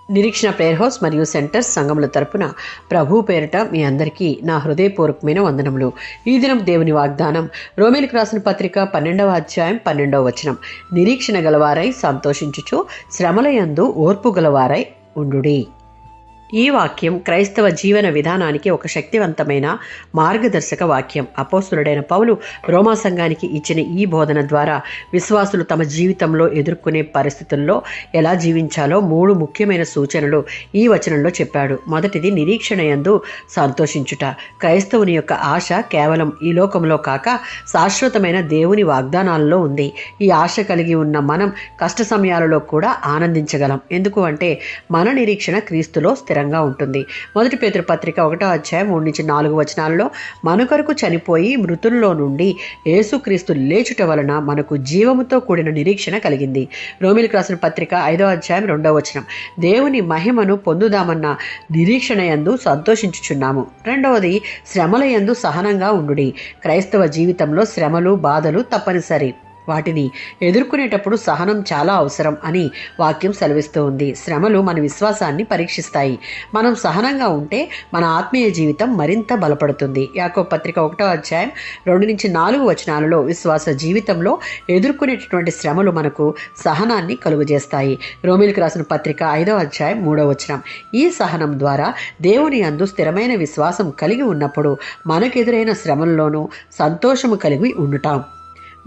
నిరీక్షణ prayer house మరియు centres సంఘముల తరపున ప్రభు పేరిట మీ అందరికీ నా హృదయపూర్వకమైన వందనములు. ఈ దినం దేవుని వాగ్దానం రోమీయులకు రాసిన పత్రిక 12వ అధ్యాయం 12వ వచనం. నిరీక్షణ గలవారై సంతోషించుచు శ్రమలయందు ఓర్పు గలవారై ఉండుడి. ఈ వాక్యం క్రైస్తవ జీవన విధానానికి ఒక శక్తివంతమైన మార్గదర్శక వాక్యం. అపోస్తులుడైన పౌలు రోమా సంఘానికి ఇచ్చిన ఈ బోధన ద్వారా విశ్వాసులు తమ జీవితంలో ఎదుర్కొనే పరిస్థితుల్లో ఎలా జీవించాలో 3 ముఖ్యమైన సూచనలు ఈ వచనంలో చెప్పాడు. మొదటిది నిరీక్షణ యందు సంతోషించుట. క్రైస్తవుని యొక్క ఆశ కేవలం ఈ లోకంలో కాక శాశ్వతమైన దేవుని వాగ్దానాలలో ఉంది. ఈ ఆశ కలిగి ఉన్న మనం కష్ట సమయాలలో కూడా ఆనందించగలం. ఎందుకు అంటే మన నిరీక్షణ క్రీస్తులో స్థిరంగా ఉంటుంది. మొదటి పేతురు పత్రిక 1వ అధ్యాయం 3-4 వచనాలలో మన కొరకు చనిపోయి మృతుల్లో నుండి యేసుక్రీస్తు లేచుట వలన మనకు జీవముతో కూడిన నిరీక్షణ కలిగింది. రోమీయులకు రాసిన పత్రిక 5వ అధ్యాయం 2వ వచనం. దేవుని మహిమను పొందుదామన్న నిరీక్షణ యందు సంతోషించుచున్నాము. రెండవది శ్రమల యందు సహనంగా ఉండుడి. క్రైస్తవ జీవితంలో శ్రమలు బాధలు తప్పనిసరి. వాటిని ఎదుర్కొనేటప్పుడు సహనం చాలా అవసరం అని వాక్యం సెలవిస్తూ ఉంది. శ్రమలు మన విశ్వాసాన్ని పరీక్షిస్తాయి. మనం సహనంగా ఉంటే మన ఆత్మీయ జీవితం మరింత బలపడుతుంది. యాకోబు పత్రిక 1వ అధ్యాయం 2-4 వచనాలలో విశ్వాస జీవితంలో ఎదుర్కొనేటటువంటి శ్రమలు మనకు సహనాన్ని కలుగజేస్తాయి. రోమీయులకు రాసిన పత్రిక 5వ అధ్యాయం 3వ వచనం. ఈ సహనం ద్వారా దేవుని యందు స్థిరమైన విశ్వాసం కలిగి ఉన్నప్పుడు మనకెదురైన శ్రమల్లోనూ సంతోషము కలిగి ఉండుతాం.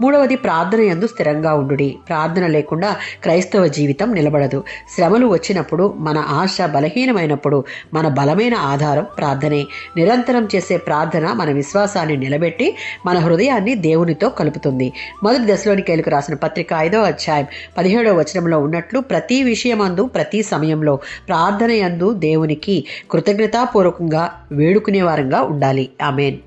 మూడవది ప్రార్థన యందు స్థిరంగా ఉండుడి. ప్రార్థన లేకుండా క్రైస్తవ జీవితం నిలబడదు. శ్రమలు వచ్చినప్పుడు, మన ఆశ బలహీనమైనప్పుడు మన బలమైన ఆధారం ప్రార్థనే. నిరంతరం చేసే ప్రార్థన మన విశ్వాసాన్ని నిలబెట్టి మన హృదయాన్ని దేవునితో కలుపుతుంది. మొదటి దశలోనికైలకు రాసిన పత్రిక 5వ అధ్యాయం 17వ వచనంలో ఉన్నట్లు ప్రతి విషయమందు ప్రతి సమయంలో ప్రార్థన యందు దేవునికి కృతజ్ఞతాపూర్వకంగా వేడుకునే వారంగా ఉండాలి. ఆమేన్.